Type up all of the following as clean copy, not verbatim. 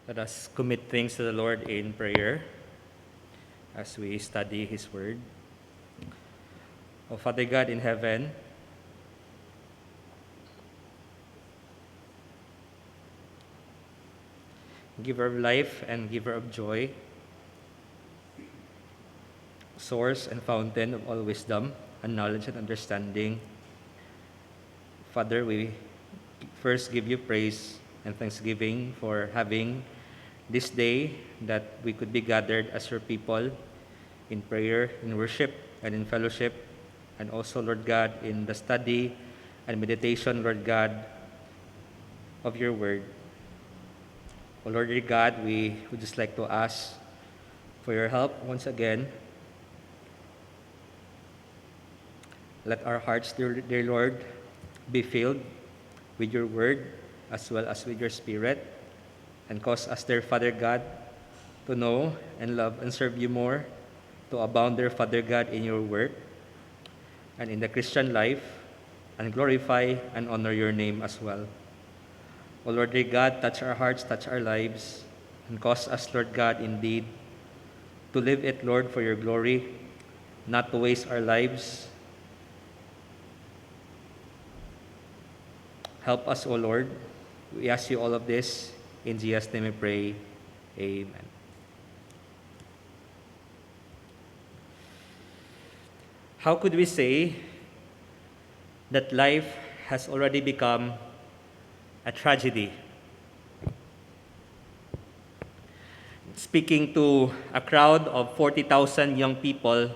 Let us commit things to the Lord in prayer as we study His Word. O Father God in heaven, giver of life and giver of joy, source and fountain of all wisdom and knowledge and understanding, Father, we first give you praise and thanksgiving for having this day that we could be gathered as your people in prayer, in worship, and in fellowship, and also, Lord God, in the study and meditation, Lord God, of your word. O Lord dear God, we would just like to ask for your help once again. Let our hearts, dear Lord, be filled with your word as well as with your spirit, and cause us, dear Father God, to know and love and serve you more, to abound, dear Father God, in your work and in the Christian life, and glorify and honor your name as well. O Lord dear God, touch our hearts, touch our lives, and cause us, Lord God, indeed, to live it, Lord, for your glory, not to waste our lives. Help us, O Lord. We ask you all of this. In Jesus' name we pray. Amen. How could we say that life has already become a tragedy? Speaking to a crowd of 40,000 young people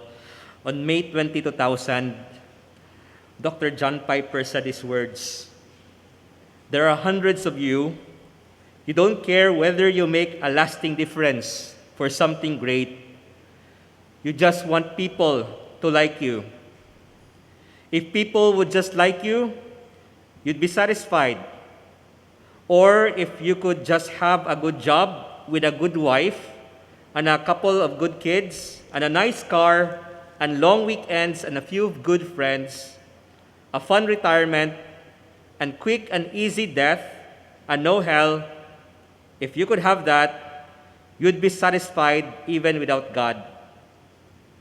on May 20, 2000, Dr. John Piper said these words: "There are hundreds of you. You don't care whether you make a lasting difference for something great. You just want people to like you. If people would just like you, you'd be satisfied. Or if you could just have a good job with a good wife and a couple of good kids and a nice car and long weekends and a few good friends, a fun retirement and quick and easy death and no hell, if you could have that, you'd be satisfied even without God.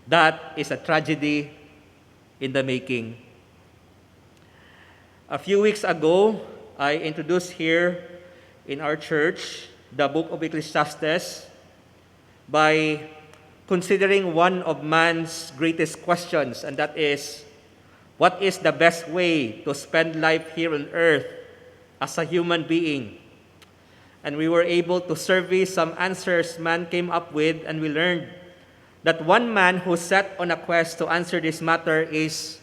That is a tragedy in the making." A few weeks ago, I introduced here in our church the book of Ecclesiastes by considering one of man's greatest questions, and that is, what is the best way to spend life here on earth as a human being? And we were able to survey some answers man came up with, and we learned that one man who set on a quest to answer this matter is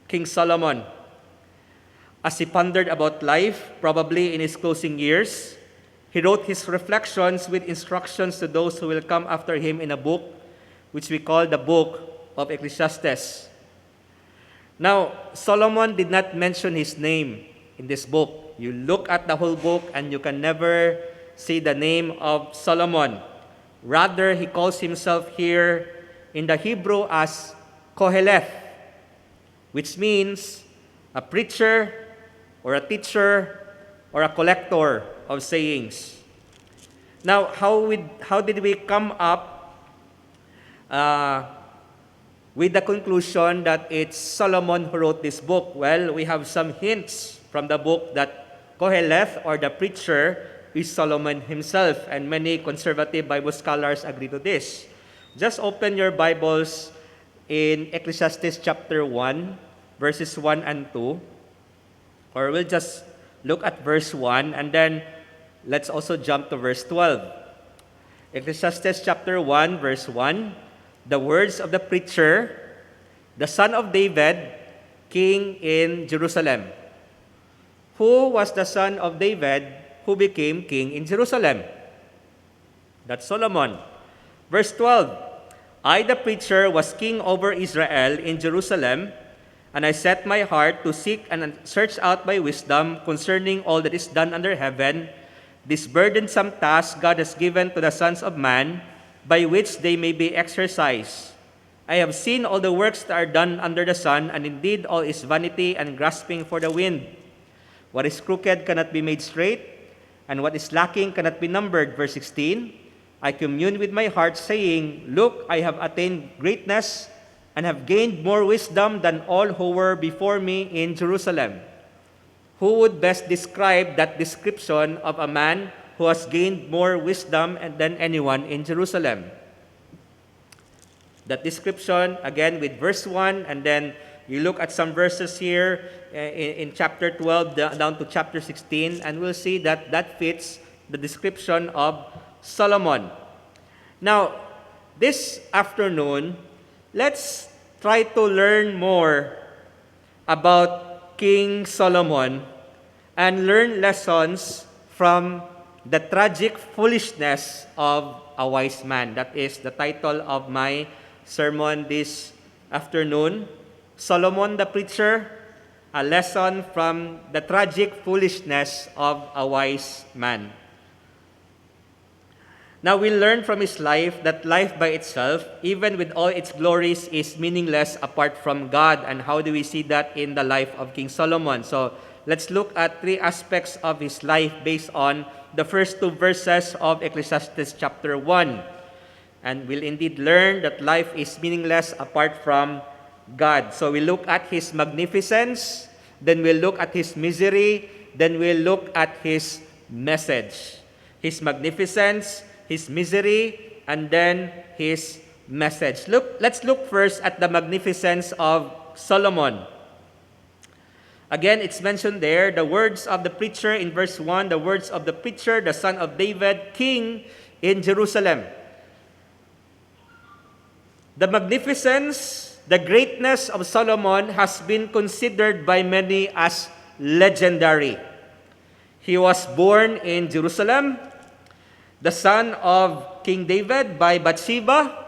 King Solomon. As he pondered about life, probably in his closing years, he wrote his reflections with instructions to those who will come after him in a book which we call the Book of Ecclesiastes. Now, Solomon did not mention his name in this book. You look at the whole book and you can never see the name of Solomon. Rather, he calls himself here in the Hebrew as Koheleth, which means a preacher or a teacher or a collector of sayings. Now, how did we come up with the conclusion that it's Solomon who wrote this book? Well, we have some hints from the book that Koheleth, or the preacher, is Solomon himself, and many conservative Bible scholars agree to this. Just open your Bibles in Ecclesiastes chapter 1, verses 1 and 2, or we'll just look at verse 1, and then let's also jump to verse 12. Ecclesiastes chapter 1, verse 1, the words of the preacher, the son of David, king in Jerusalem. Who was the son of David who became king in Jerusalem? That's Solomon. Verse 12, I, the preacher, was king over Israel in Jerusalem, and I set my heart to seek and search out by wisdom concerning all that is done under heaven, this burdensome task God has given to the sons of man, by which they may be exercised. I have seen all the works that are done under the sun, and indeed all is vanity and grasping for the wind. What is crooked cannot be made straight, and what is lacking cannot be numbered. Verse 16, I commune with my heart, saying, Look, I have attained greatness and have gained more wisdom than all who were before me in Jerusalem. Who would best describe that description of a man who has gained more wisdom than anyone in Jerusalem? That description, again, with verse 1, and then you look at some verses here in chapter 12 down to chapter 16, and we'll see that that fits the description of Solomon. Now, this afternoon, let's try to learn more about King Solomon and learn lessons from the tragic foolishness of a wise man. That is the title of my sermon this afternoon. Solomon the Preacher, a lesson from the tragic foolishness of a wise man. Now we learn from his life that life by itself, even with all its glories, is meaningless apart from God. And how do we see that in the life of King Solomon? So let's look at three aspects of his life based on the first two verses of Ecclesiastes chapter 1. And we'll indeed learn that life is meaningless apart from God. So we look at his magnificence, then we'll look at his misery, then we'll look at his message. His magnificence, his misery, and then his message. Let's look first at the magnificence of Solomon. Again, it's mentioned there, the words of the preacher in verse 1, the words of the preacher, the son of David, king in Jerusalem. The magnificence, the greatness of Solomon has been considered by many as legendary. He was born in Jerusalem, the son of King David by Bathsheba.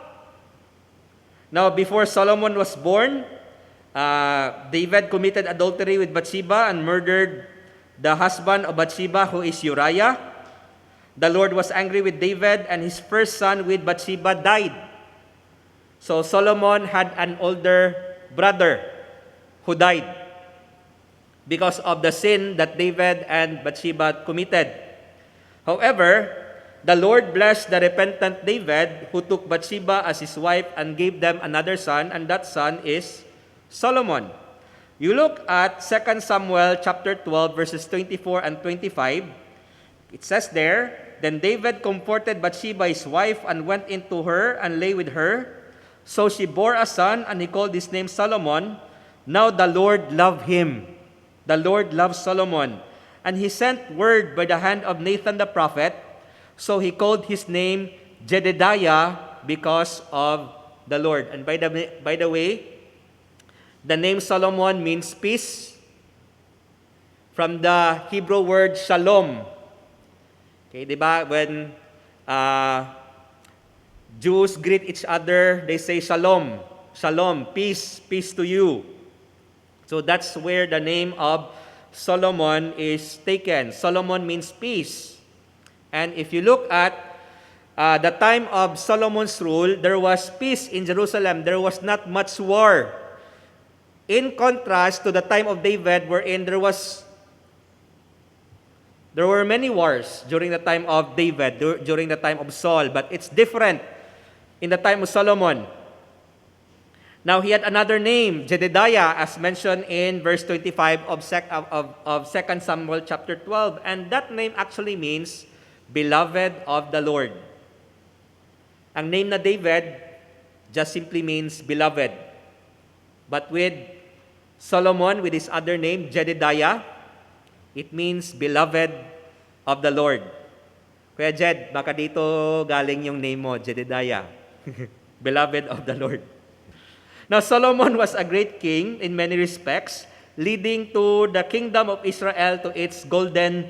Now, before Solomon was born, David committed adultery with Bathsheba and murdered the husband of Bathsheba, who is Uriah. The Lord was angry with David, and his first son with Bathsheba died. So Solomon had an older brother who died because of the sin that David and Bathsheba committed. However, the Lord blessed the repentant David, who took Bathsheba as his wife and gave them another son, and that son is Solomon. You look at 2 Samuel chapter 12, verses 24 and 25. It says there, Then David comforted Bathsheba his wife and went into her and lay with her. So she bore a son, and he called his name Solomon. Now the Lord loved him. The Lord loved Solomon. And he sent word by the hand of Nathan the prophet. So he called his name Jedediah because of the Lord. And by the way, the name Solomon means peace from the Hebrew word shalom. Okay, di ba? When Jews greet each other, they say shalom, shalom, peace, peace to you. So that's where the name of Solomon is taken. Solomon means peace. And if you look at the time of Solomon's rule, there was peace in Jerusalem. There was not much war. In contrast to the time of David, wherein there were many wars during the time of David, during the time of Saul, but it's different in the time of Solomon. Now, he had another name, Jedediah, as mentioned in verse 25 of 2 Samuel chapter 12. And that name actually means beloved of the Lord. Ang name na David just simply means beloved. But with Solomon, with his other name, Jedediah, it means beloved of the Lord. Kuya Jed, baka dito galing yung name mo, Jedediah. Beloved of the Lord. Now, Solomon was a great king in many respects, leading to the kingdom of Israel to its golden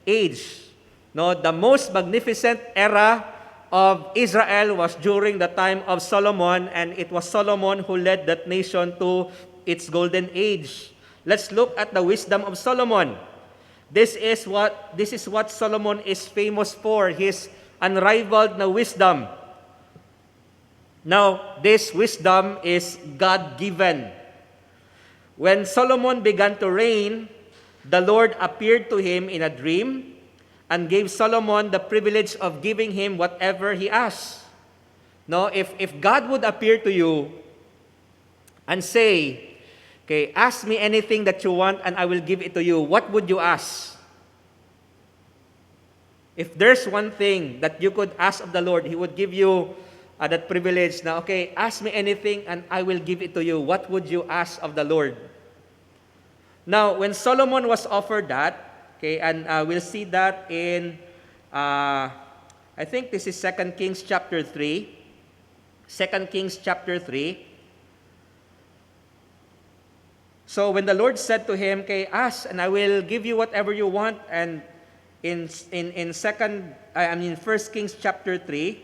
age. No, the most magnificent era of Israel was during the time of Solomon, and it was Solomon who led that nation to its golden age. Let's look at the wisdom of Solomon. This is what Solomon is famous for, his unrivaled na wisdom. Now, this wisdom is God-given. When Solomon began to reign, the Lord appeared to him in a dream and gave Solomon the privilege of giving him whatever he asked. No, if God would appear to you and say, okay, ask me anything that you want and I will give it to you, what would you ask? If there's one thing that you could ask of the Lord, He would give you that privilege. Now, okay, ask me anything and I will give it to you. What would you ask of the Lord? Now, when Solomon was offered that, okay, and we'll see that in, I think this is 2 Kings chapter 3. 2 Kings chapter 3. So when the Lord said to him, okay, ask and I will give you whatever you want, and in 1 Kings chapter 3,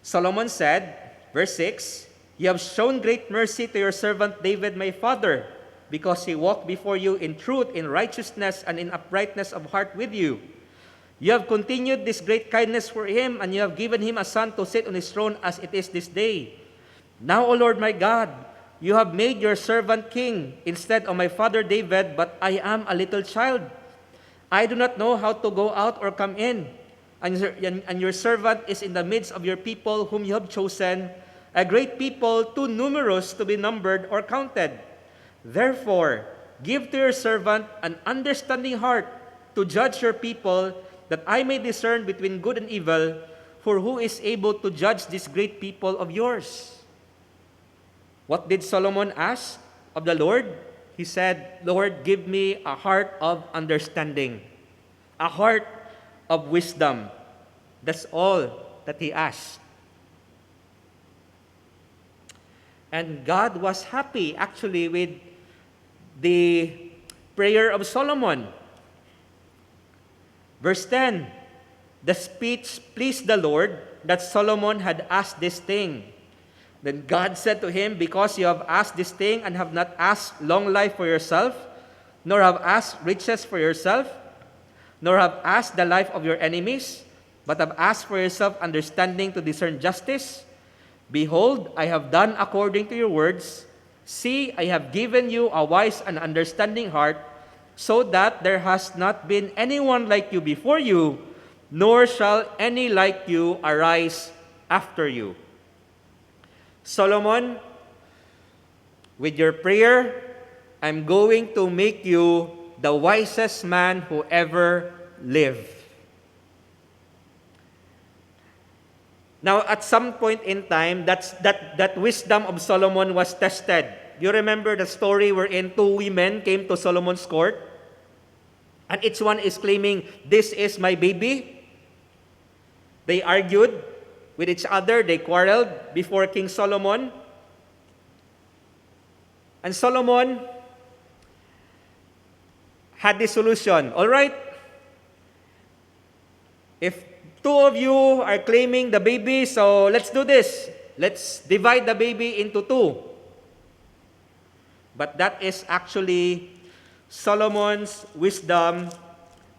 Solomon said, verse 6, "You have shown great mercy to your servant David my father, because he walked before you in truth, in righteousness, and in uprightness of heart with you. You have continued this great kindness for him, and you have given him a son to sit on his throne as it is this day. Now, O Lord my God, you have made your servant king instead of my father David, but I am a little child. I do not know how to go out or come in. And your servant is in the midst of your people whom you have chosen, a great people, too numerous to be numbered or counted. Therefore, give to your servant an understanding heart to judge your people, that I may discern between good and evil, for who is able to judge this great people of yours?" What did Solomon ask of the Lord? He said, "Lord, give me a heart of understanding, a heart of wisdom." That's all that he asked. And God was happy actually with the prayer of Solomon. Verse 10, "The speech pleased the Lord that Solomon had asked this thing. Then God said to him, because you have asked this thing and have not asked long life for yourself, nor have asked riches for yourself, nor have asked the life of your enemies, but have asked for yourself understanding to discern justice, behold, I have done according to your words. See, I have given you a wise and understanding heart, so that there has not been anyone like you before you, nor shall any like you arise after you." Solomon, with your prayer, I'm going to make you the wisest man who ever lived. Now, at some point in time, that wisdom of Solomon was tested. You remember the story wherein two women came to Solomon's court, and each one is claiming, "This is my baby." They argued with each other, they quarreled before King Solomon. And Solomon had this solution. All right, if two of you are claiming the baby, so let's do this. Let's divide the baby into two. But that is actually Solomon's wisdom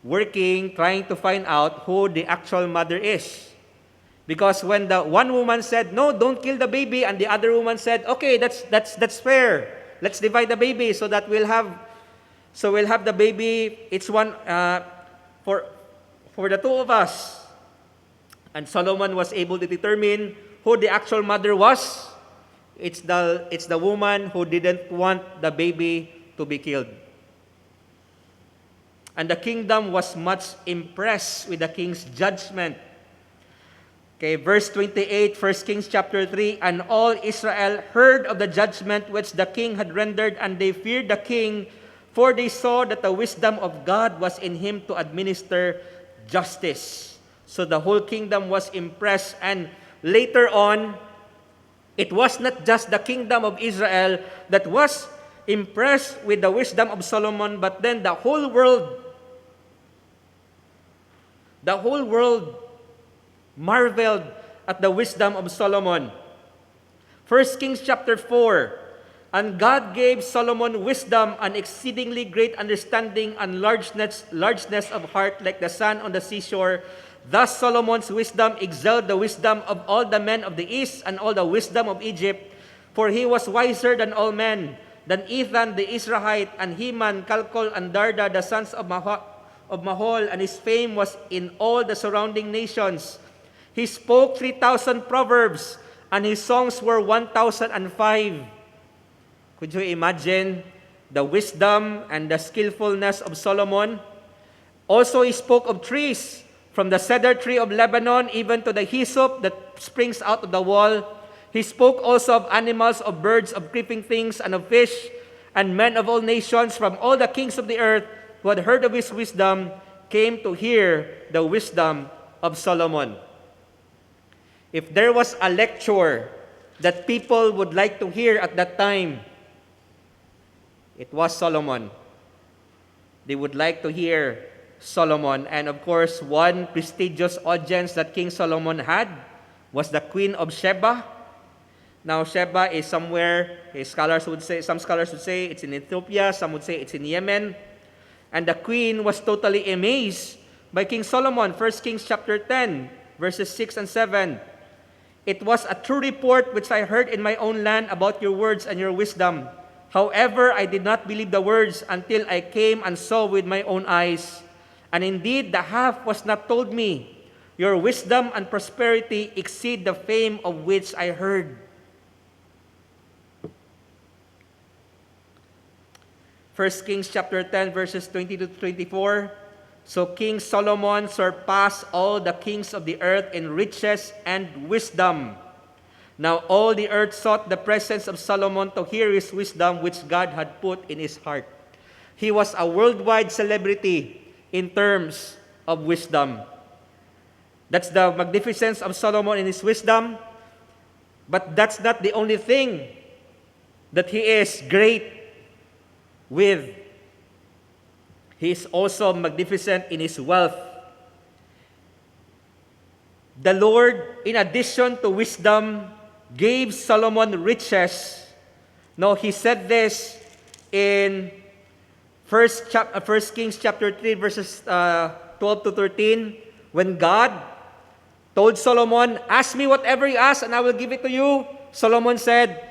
working, trying to find out who the actual mother is. Because when the one woman said, "No, don't kill the baby," and the other woman said, "Okay, that's fair. Let's divide the baby so that we'll have the baby, each one for the two of us." And Solomon was able to determine who the actual mother was. It's the woman who didn't want the baby to be killed. And the kingdom was much impressed with the king's judgment. Okay, verse 28, 1 Kings chapter 3, "And all Israel heard of the judgment which the king had rendered, and they feared the king, for they saw that the wisdom of God was in him to administer justice." So the whole kingdom was impressed, and later on, it was not just the kingdom of Israel that was impressed with the wisdom of Solomon, but then the whole world marveled at the wisdom of Solomon. 1 Kings chapter 4, "And God gave Solomon wisdom and exceedingly great understanding and largeness of heart like the sand on the seashore. Thus Solomon's wisdom excelled the wisdom of all the men of the east and all the wisdom of Egypt, for he was wiser than all men. than Ethan the Israelite, and Heman, Calcol, and Darda, the sons of Mahol, and his fame was in all the surrounding nations. He spoke 3,000 proverbs, and his songs were 1,005. Could you imagine the wisdom and the skillfulness of Solomon? Also, he spoke of trees, from the cedar tree of Lebanon even to the hyssop that springs out of the wall. He spoke also of animals, of birds, of creeping things, and of fish, and men of all nations, from all the kings of the earth who had heard of his wisdom, came to hear the wisdom of Solomon. If there was a lecture that people would like to hear at that time, it was Solomon. They would like to hear Solomon. And of course, one prestigious audience that King Solomon had was the Queen of Sheba. Now, Sheba is somewhere, some scholars would say it's in Ethiopia, some would say it's in Yemen. And the queen was totally amazed by King Solomon. 1 Kings chapter 10, verses 6 and 7. It was a true report which I heard in my own land about your words and your wisdom. However, I did not believe the words until I came and saw with my own eyes. And indeed, the half was not told me. Your wisdom and prosperity exceed the fame of which I heard. 1 Kings chapter 10, verses 22 to 24. So King Solomon surpassed all the kings of the earth in riches and wisdom. Now all the earth sought the presence of Solomon to hear his wisdom which God had put in his heart. He was a worldwide celebrity in terms of wisdom. That's the magnificence of Solomon in his wisdom. But that's not the only thing that he is great with. He is also magnificent in his wealth. The Lord, in addition to wisdom, gave Solomon riches. No, he said this in 1 Kings chapter 3, verses 12 to 13, when God told Solomon, ask me whatever you ask and I will give it to you. Solomon said,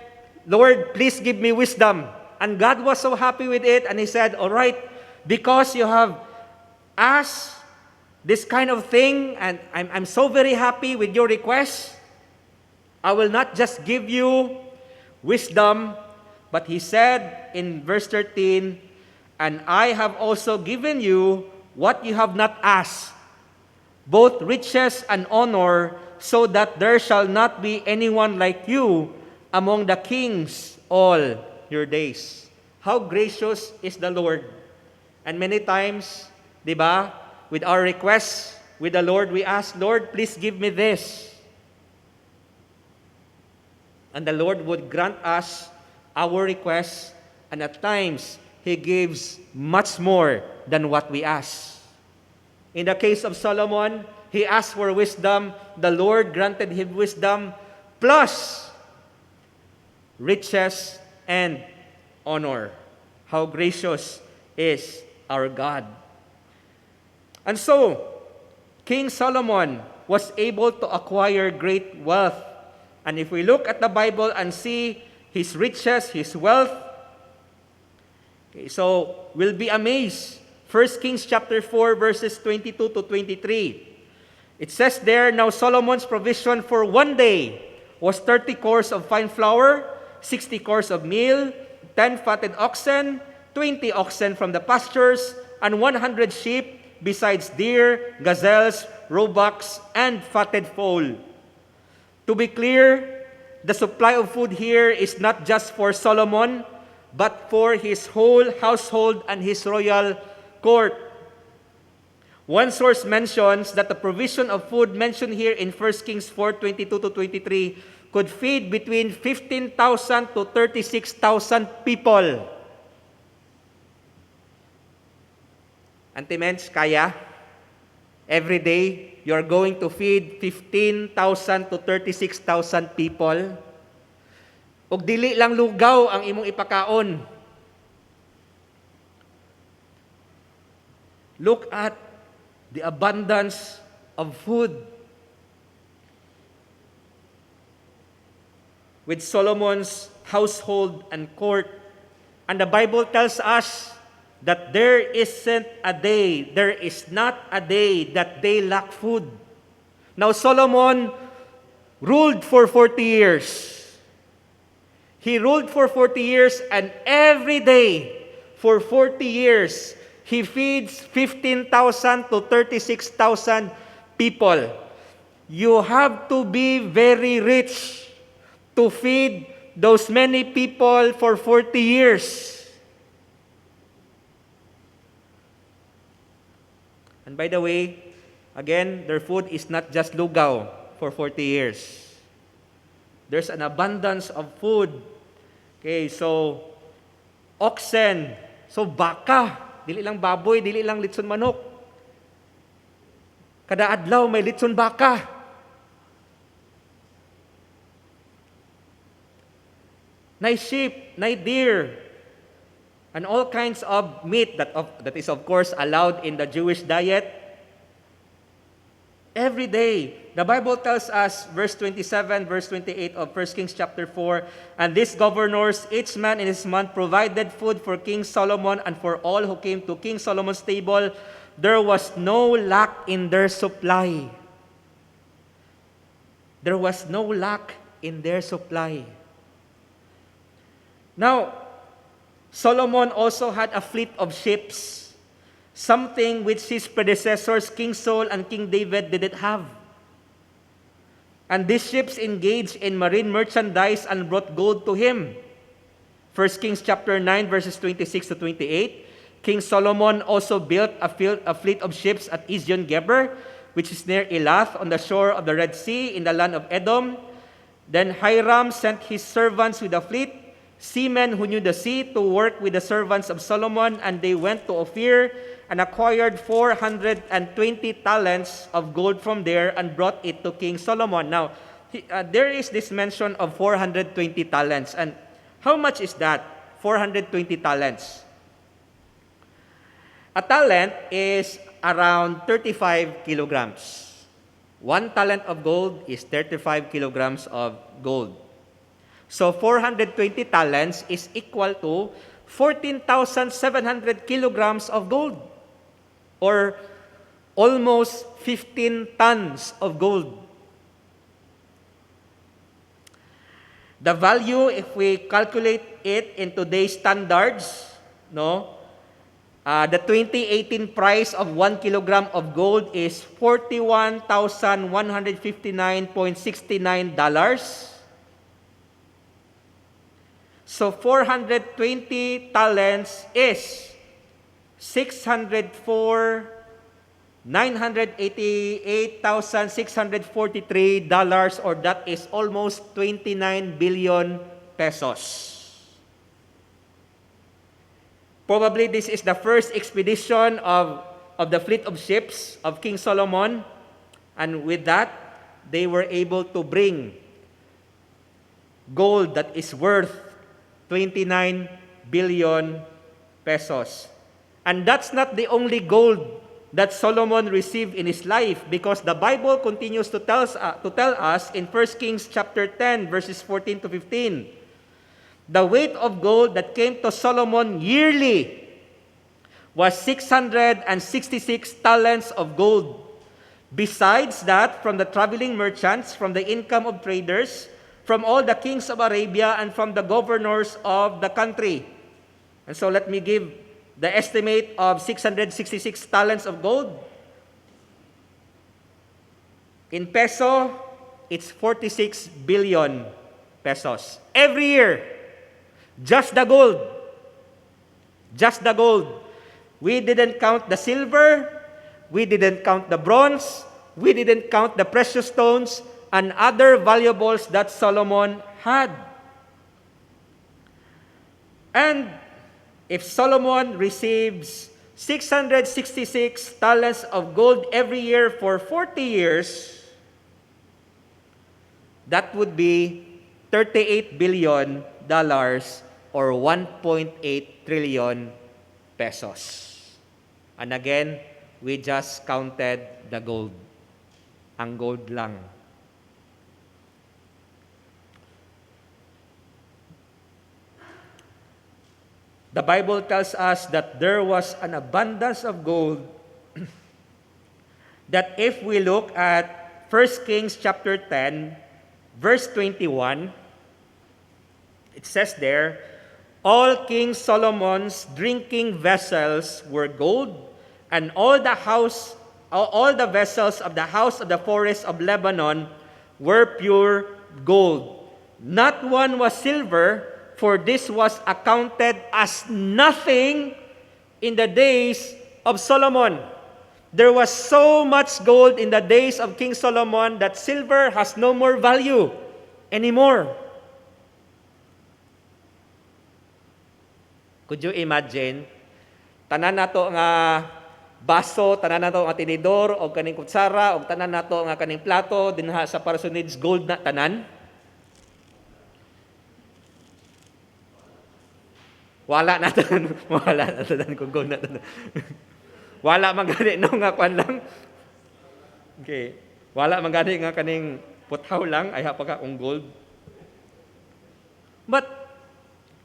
Lord, please give me wisdom. And God was so happy with it, and he said, all right, because you have asked this kind of thing, and I'm so very happy with your request, I will not just give you wisdom, but he said in verse 13, and I have also given you what you have not asked, both riches and honor, so that there shall not be anyone like you among the kings all your days. How gracious is the Lord. And many times, di ba, with our requests with the Lord, we ask, Lord, please give me this. And the Lord would grant us our requests, and at times, He gives much more than what we ask. In the case of Solomon, he asked for wisdom. The Lord granted him wisdom, plus riches and honor. How gracious is our God. And so, King Solomon was able to acquire great wealth. And if we look at the Bible and see his riches, his wealth, okay, so we'll be amazed. 1 Kings chapter 4, verses 22 to 23. It says there, now Solomon's provision for one day was 30 cores of fine flour, 60 cores of meal, 10 fatted oxen, 20 oxen from the pastures, and 100 sheep, besides deer, gazelles, roebucks, and fatted foal. To be clear, the supply of food here is not just for Solomon, but for his whole household and his royal court. One source mentions that the provision of food mentioned here in 1 Kings 4:22 to 23 could feed between 15,000 to 36,000 people. Auntie Mench, kaya? Every day, you're going to feed 15,000 to 36,000 people. Ug dili lang lugaw ang imong ipakaon. Look at the abundance of food. With Solomon's household and court, And the Bible tells us that there is not a day that they lack food. Now Solomon ruled for 40 years. He ruled for 40 years, and every day for 40 years, he feeds 15,000 to 36,000 people. You have to be very rich to feed those many people for 40 years. And by the way, again, their food is not just lugaw for 40 years. There's an abundance of food. Okay, so oxen, so baka, dili lang baboy, dili lang litson manok. Kada adlaw may litson baka. Nay sheep, nay deer, and all kinds of meat that is of course allowed in the Jewish diet. Every day, the Bible tells us, verse 27, verse 28 of 1 Kings chapter 4, and these governors, each man in his month, provided food for King Solomon and for all who came to King Solomon's table. There was no lack in their supply. There was no lack in their supply. Now, Solomon also had a fleet of ships, something which his predecessors, King Saul and King David, didn't have. And these ships engaged in marine merchandise and brought gold to him. 1 Kings chapter 9, verses 26 to 28. King Solomon also built a fleet of ships at Ezion Geber, which is near Elath on the shore of the Red Sea in the land of Edom. Then Hiram sent his servants with a fleet, seamen who knew the sea, to work with the servants of Solomon, and they went to Ophir and acquired 420 talents of gold from there and brought it to King Solomon. Now, there is this mention of 420 talents. And how much is that? 420 talents. A talent is around 35 kilograms. 1 talent of gold is 35 kilograms of gold. So 420 talents is equal to 14,700 kilograms of gold, or almost 15 tons of gold. The value, if we calculate it in today's standards, the 2018 price of 1 kilogram of gold is $41,159.69. So 420 talents is $988,643, or that is almost 29 billion pesos. Probably this is the first expedition of the fleet of ships of King Solomon, and with that, they were able to bring gold that is worth 29 billion pesos. And that's not the only gold that Solomon received in his life, because the Bible continues to tell us in 1 Kings chapter 10, verses 14 to 15. The weight of gold that came to Solomon yearly was 666 talents of gold. Besides that, from the traveling merchants, from the income of traders, from all the kings of Arabia, and from the governors of the country. And so let me give the estimate of 666 talents of gold. In peso, it's 46 billion pesos. Every year, just the gold. Just the gold. We didn't count the silver, we didn't count the bronze, we didn't count the precious stones, and other valuables that Solomon had. And if Solomon receives 666 talents of gold every year for 40 years, that would be $38 billion, or 1.8 trillion pesos. And again, we just counted the gold. Ang gold lang. The Bible tells us that there was an abundance of gold, that if we look at 1 Kings chapter 10, verse 21, it says there, all King Solomon's drinking vessels were gold, and all the vessels of the house of the forest of Lebanon were pure gold. Not one was silver, for this was accounted as nothing in the days of Solomon. There was so much gold in the days of King Solomon that silver has no more value anymore. Could you imagine? Tanan nato nga baso, tanan nato nga tinidor, o kaning kutsara, o tanan nato nga kaning plato, dinha sa parsonage gold na tanan? Wala na tanan. Wala na tanan kung gold na tanan. Wala man gani no nga kwan lang. Okay. Wala man gani nga kaning puthaw lang, ay hapa ka kung gold. But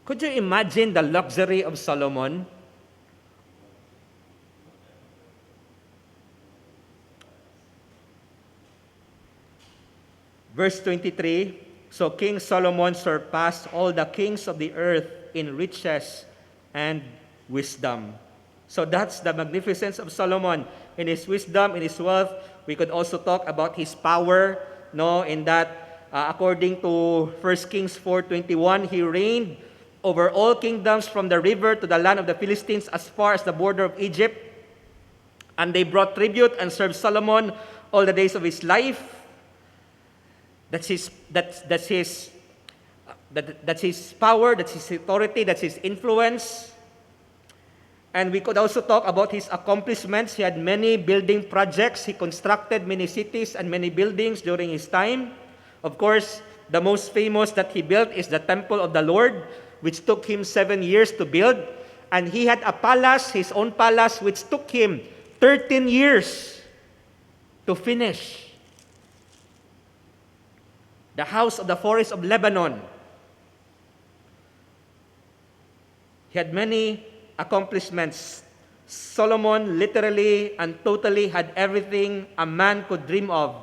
could you imagine the luxury of Solomon? Verse 23, so King Solomon surpassed all the kings of the earth in riches and wisdom. So that's the magnificence of Solomon. In his wisdom, in his wealth, we could also talk about his power, no, in that according to 1 Kings 4:21, he reigned over all kingdoms from the river to the land of the Philistines as far as the border of Egypt. And they brought tribute and served Solomon all the days of his life. That's his power, that's his authority, that's his influence. And we could also talk about his accomplishments. He had many building projects. He constructed many cities and many buildings during his time. Of course, the most famous that he built is the Temple of the Lord, which took him 7 years to build. And he had a palace, his own palace, which took him 13 years to finish. The house of the forest of Lebanon. He had many accomplishments. Solomon literally and totally had everything a man could dream of.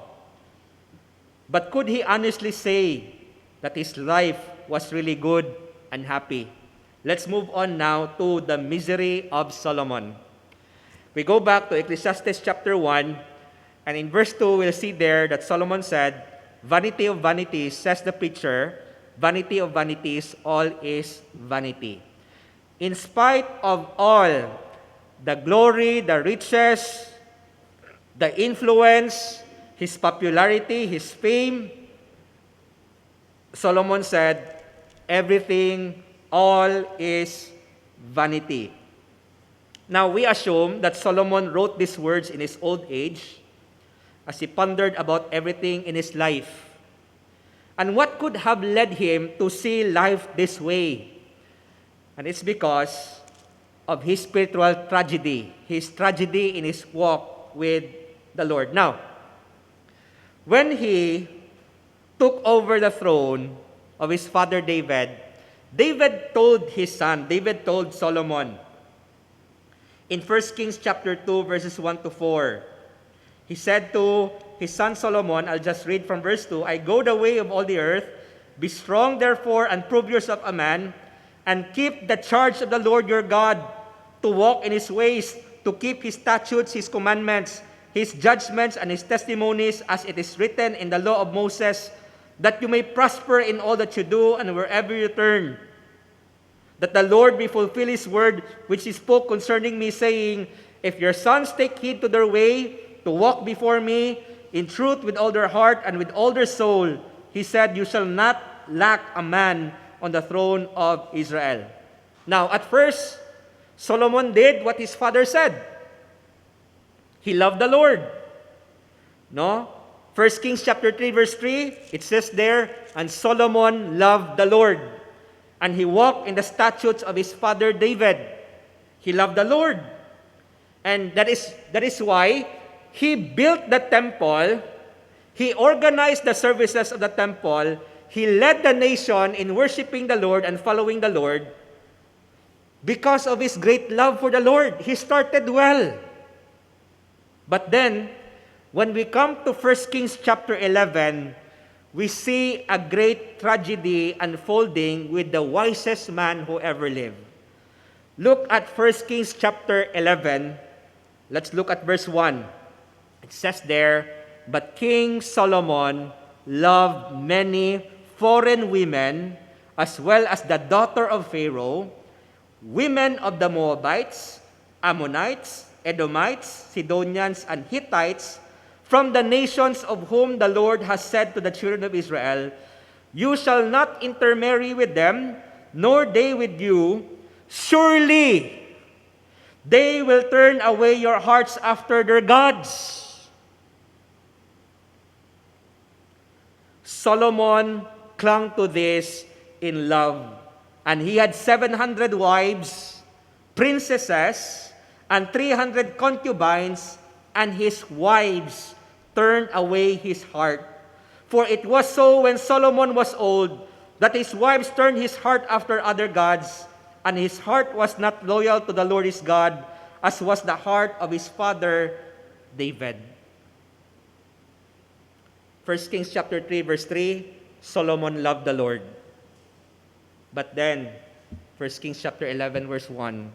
But could he honestly say that his life was really good and happy? Let's move on now to the misery of Solomon. We go back to Ecclesiastes chapter 1, and in verse 2, we'll see there that Solomon said, vanity of vanities, says the preacher, vanity of vanities, all is vanity. In spite of all the glory, the riches, the influence, his popularity, his fame, Solomon said, everything, all is vanity. Now, we assume that Solomon wrote these words in his old age as he pondered about everything in his life. And what could have led him to see life this way? And it's because of his spiritual tragedy, his tragedy in his walk with the Lord. Now, when he took over the throne of his father David, David told his son, David told Solomon, in 1 Kings chapter 2, verses 1 to 4, he said to his son Solomon, I'll just read from verse 2, I go the way of all the earth, be strong therefore and prove yourself a man, and keep the charge of the Lord your God, to walk in his ways, to keep his statutes, his commandments, his judgments, and his testimonies, as it is written in the law of Moses, that you may prosper in all that you do and wherever you turn. That the Lord may fulfill his word, which he spoke concerning me, saying, if your sons take heed to their way, to walk before me in truth with all their heart and with all their soul, he said, you shall not lack a man on the throne of Israel. Now, at first, Solomon did what his father said. He loved the Lord. No? 1 Kings chapter 3, verse 3, it says there, and Solomon loved the Lord, and he walked in the statutes of his father David. He loved the Lord. And that is why he built the temple, he organized the services of the temple, he led the nation in worshiping the Lord and following the Lord. because of his great love for the Lord. He started well. But then, when we come to 1 Kings chapter 11, we see a great tragedy unfolding with the wisest man who ever lived. Look at 1 Kings chapter 11. Let's look at verse 1. It says there, "But King Solomon loved many foreign women, as well as the daughter of Pharaoh, women of the Moabites, Ammonites, Edomites, Sidonians, and Hittites, from the nations of whom the Lord has said to the children of Israel, You shall not intermarry with them, nor they with you. Surely they will turn away your hearts after their gods." Solomon clung to this in love, and he had 700 wives, princesses, and 300 concubines, and his wives turned away his heart. For it was so when Solomon was old, that his wives turned his heart after other gods, and his heart was not loyal to the Lord his God, as was the heart of his father David. 1 Kings chapter 3, verse 3, Solomon loved the Lord. But then, 1 Kings chapter 11, verse 1,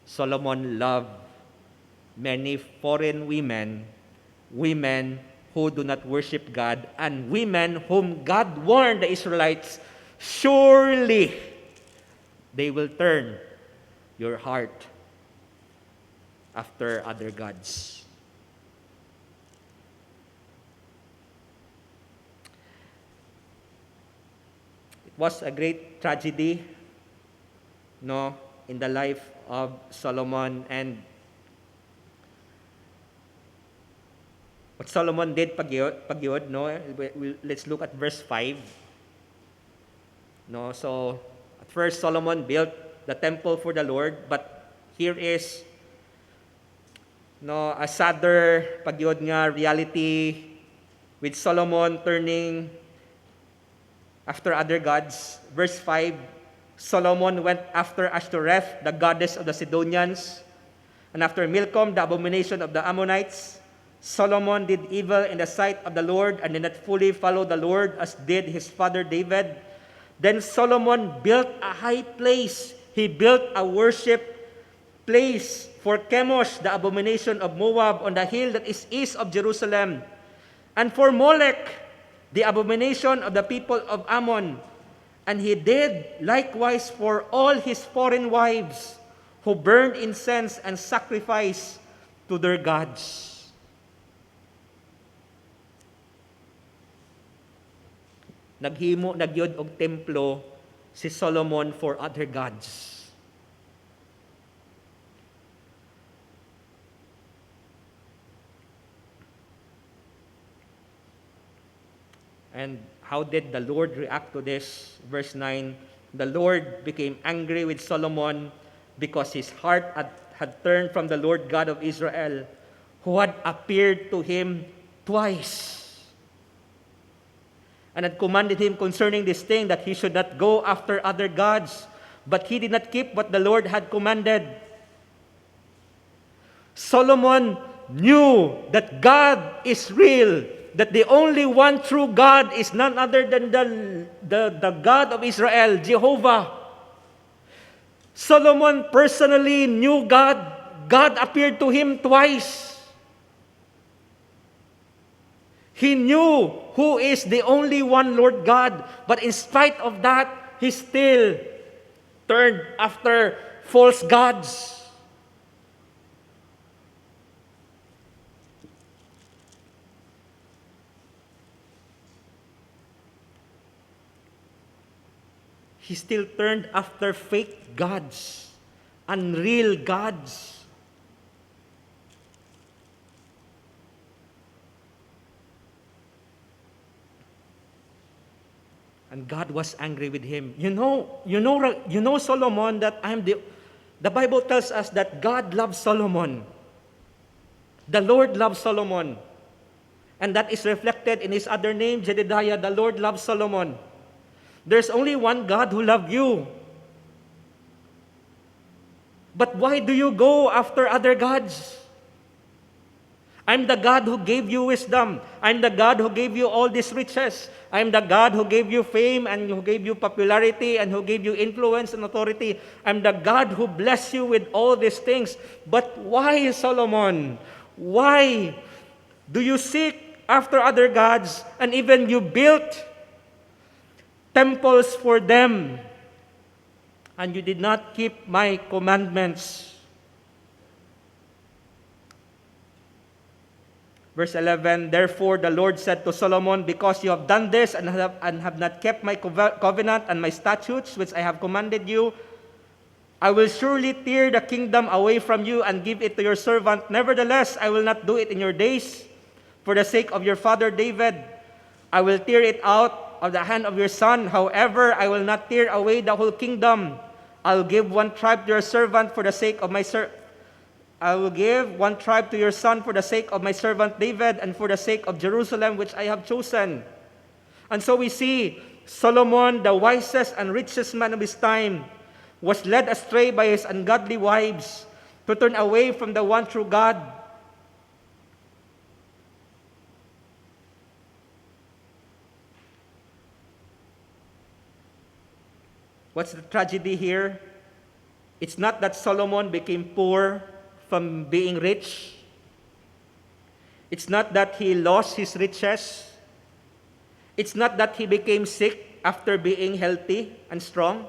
Solomon loved many foreign women, women who do not worship God, and women whom God warned the Israelites, surely they will turn your heart after other gods. It was a great tragedy, no, in the life of Solomon, and what Solomon did pagyod, no, let's look at verse 5. No, so at first Solomon built the temple for the Lord, but here is no a sadder pagyod nga reality with Solomon turning after other gods. Verse 5, Solomon went after Ashtoreth, the goddess of the Sidonians, and after Milcom, the abomination of the Ammonites. Solomon did evil in the sight of the Lord and did not fully follow the Lord as did his father David. Then Solomon built a high place. He built a worship place for Chemosh, the abomination of Moab, on the hill that is east of Jerusalem, and for Molech, the abomination of the people of Ammon. And he did likewise for all his foreign wives who burned incense and sacrifice to their gods. Nagyod og templo si Solomon for other gods. And how did the Lord react to this? Verse 9, the Lord became angry with Solomon because his heart had turned from the Lord God of Israel, who had appeared to him twice, and had commanded him concerning this thing that he should not go after other gods, but he did not keep what the Lord had commanded. Solomon knew that God is real, that the only one true God is none other than the God of Israel, Jehovah. Solomon personally knew God. God appeared to him twice. He knew who is the only one Lord God, but in spite of that, he still turned after false gods. He still turned after fake gods, unreal gods. And God was angry with him. You know, Solomon, that the Bible tells us that God loves Solomon. The Lord loves Solomon. And that is reflected in his other name, Jedediah. The Lord loves Solomon. There's only one God who loved you. But why do you go after other gods? I'm the God who gave you wisdom. I'm the God who gave you all these riches. I'm the God who gave you fame and who gave you popularity and who gave you influence and authority. I'm the God who blessed you with all these things. But why, Solomon? Why do you seek after other gods and even you built temples for them and you did not keep my commandments? Verse 11, therefore the Lord said to Solomon, because you have done this and have not kept my covenant and my statutes, which I have commanded you, I will surely tear the kingdom away from you and give it to your servant. Nevertheless, I will not do it in your days. For the sake of your father David, I will tear it out of the hand of your son. However, I will not tear away the whole kingdom. I will give one tribe to your servant for the sake of my I will give one tribe to your son for the sake of my servant David and for the sake of Jerusalem, which I have chosen. And so we see Solomon, the wisest and richest man of his time, was led astray by his ungodly wives to turn away from the one true God. What's the tragedy here? It's not that Solomon became poor from being rich. It's not that he lost his riches. It's not that he became sick after being healthy and strong.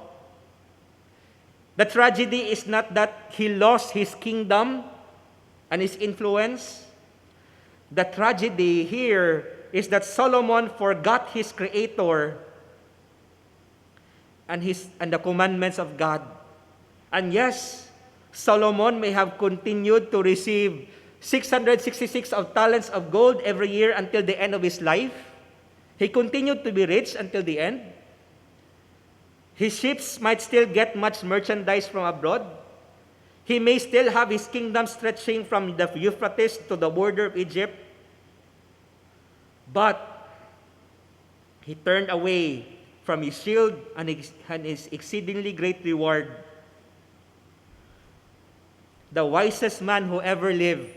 The tragedy is not that he lost his kingdom and his influence. The tragedy here is that Solomon forgot his Creator and the commandments of God. And yes, Solomon may have continued to receive 666 of talents of gold every year until the end of his life. He continued to be rich until the end. His ships might still get much merchandise from abroad. He may still have his kingdom stretching from the Euphrates to the border of Egypt. But he turned away from his shield and his exceedingly great reward. The wisest man who ever lived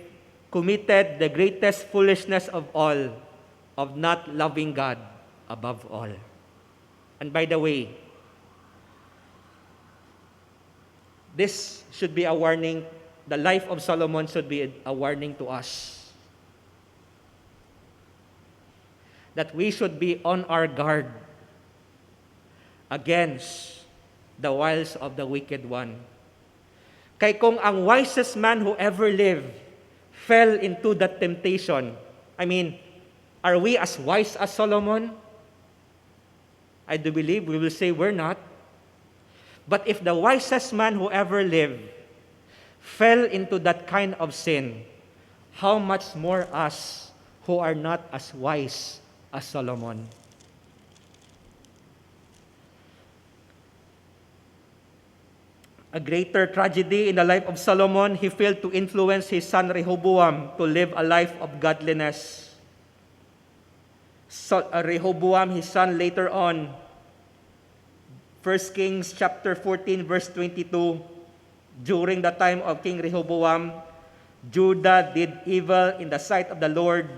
committed the greatest foolishness of all, of not loving God above all. And by the way, this should be a warning. The life of Solomon should be a warning to us. That we should be on our guard against the wiles of the wicked one. Kay kung ang wisest man who ever lived fell into that temptation, I mean, are we as wise as Solomon? I do believe we will say we're not. But if the wisest man who ever lived fell into that kind of sin, how much more us who are not as wise as Solomon? A greater tragedy in the life of Solomon, he failed to influence his son Rehoboam to live a life of godliness. Rehoboam, his son, later on, 1 Kings chapter 14, verse 22, during the time of King Rehoboam, Judah did evil in the sight of the Lord,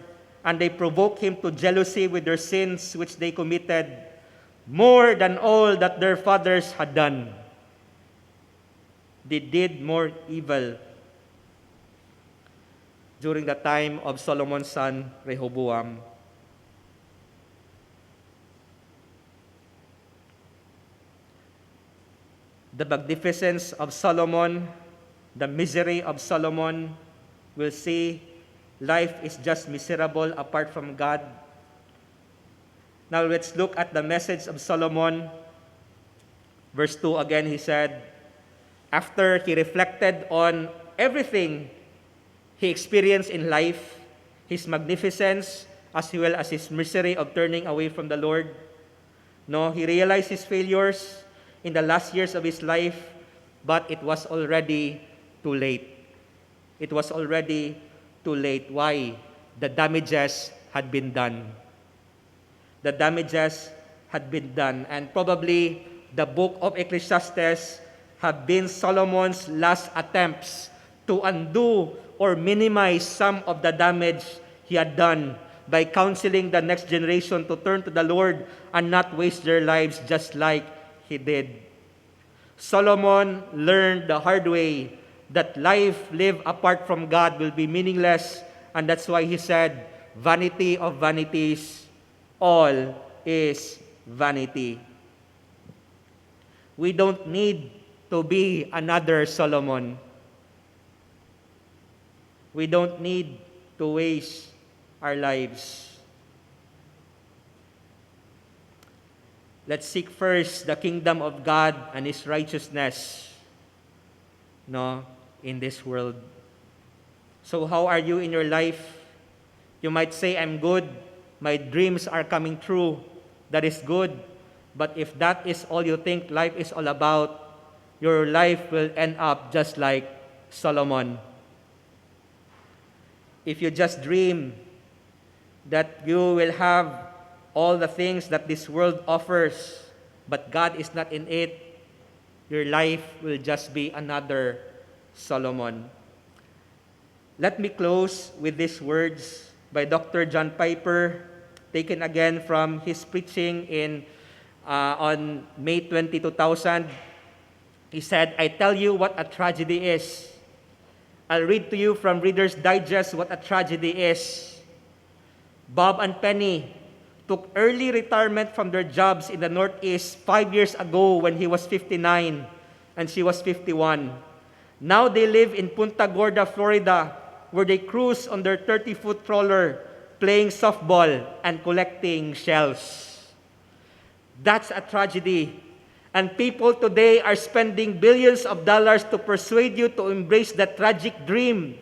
and they provoked him to jealousy with their sins which they committed, more than all that their fathers had done. They did more evil during the time of Solomon's son, Rehoboam. The magnificence of Solomon, the misery of Solomon, will say life is just miserable apart from God. Now let's look at the message of Solomon. Verse 2 again, he said, after he reflected on everything he experienced in life, his magnificence as well as his misery of turning away from the Lord, he realized his failures in the last years of his life, but it was already too late. It was already too late. Why? The damages had been done. The damages had been done. And probably the book of Ecclesiastes have been Solomon's last attempts to undo or minimize some of the damage he had done by counseling the next generation to turn to the Lord and not waste their lives just like he did. Solomon learned the hard way that life lived apart from God will be meaningless, and that's why he said, "Vanity of vanities, all is vanity." We don't need to be another Solomon. We don't need to waste our lives. Let's seek first the kingdom of God and His righteousness, in this world. So how are you in your life? You might say, "I'm good. My dreams are coming true." That is good. But if that is all you think life is all about, your life will end up just like Solomon. If you just dream that you will have all the things that this world offers, but God is not in it, your life will just be another Solomon. Let me close with these words by Dr. John Piper, taken again from his preaching on May 20, 2000. He said, "I tell you what a tragedy is. I'll read to you from Reader's Digest what a tragedy is. Bob and Penny took early retirement from their jobs in the Northeast 5 years ago when he was 59 and she was 51. Now they live in Punta Gorda, Florida, where they cruise on their 30-foot trawler, playing softball and collecting shells." That's a tragedy. And people today are spending billions of dollars to persuade you to embrace that tragic dream.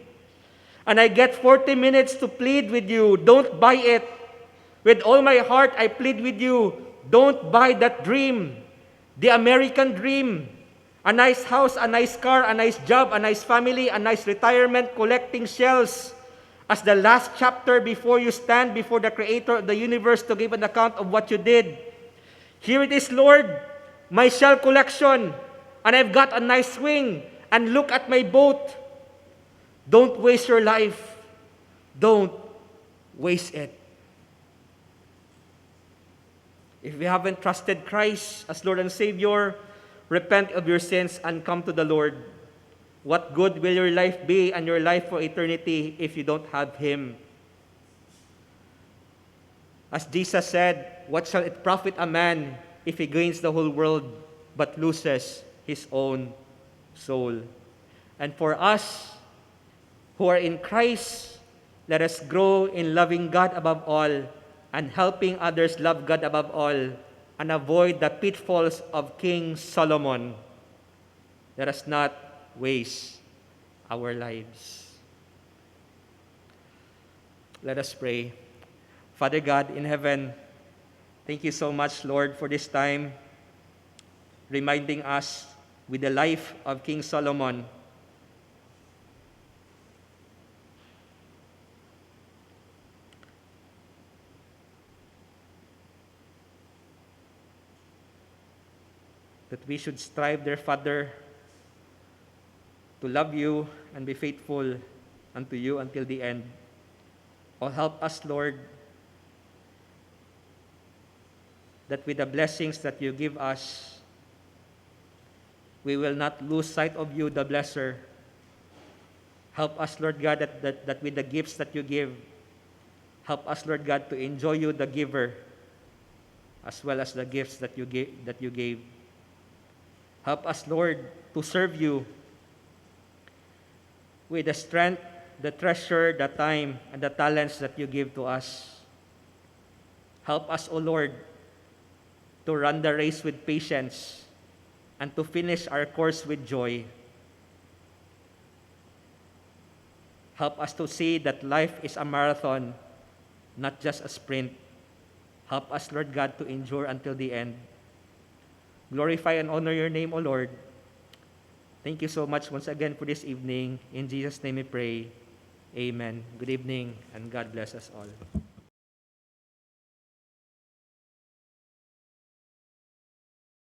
And I get 40 minutes to plead with you, don't buy it. With all my heart, I plead with you, don't buy that dream. The American dream. A nice house, a nice car, a nice job, a nice family, a nice retirement, collecting shells. As the last chapter before you stand before the Creator of the universe to give an account of what you did. Here it is, Lord, my shell collection, and I've got a nice swing, and look at my boat. Don't waste your life. Don't waste it. If you haven't trusted Christ as Lord and Savior, repent of your sins and come to the Lord. What good will your life be and your life for eternity if you don't have Him? As Jesus said, "What shall it profit a man if he gains the whole world but loses his own soul?" And for us who are in Christ, let us grow in loving God above all and helping others love God above all and avoid the pitfalls of King Solomon. Let us not waste our lives. Let us pray. Father God in heaven, thank you so much, Lord, for this time, reminding us with the life of King Solomon that we should strive, dear Father, to love you and be faithful unto you until the end. Oh, help us, Lord, that with the blessings that you give us, we will not lose sight of you, the blesser. Help us, Lord God, that with the gifts that you give, help us, Lord God, to enjoy you, the giver, as well as the gifts that you gave. Help us, Lord, to serve you with the strength, the treasure, the time, and the talents that you give to us. Help us, O Lord, to run the race with patience and to finish our course with joy. Help us to see that life is a marathon, not just a sprint. Help us, Lord God, to endure until the end. Glorify and honor your name, O Lord. Thank you so much once again for this evening. In Jesus' name we pray. Amen. Good evening, and God bless us all.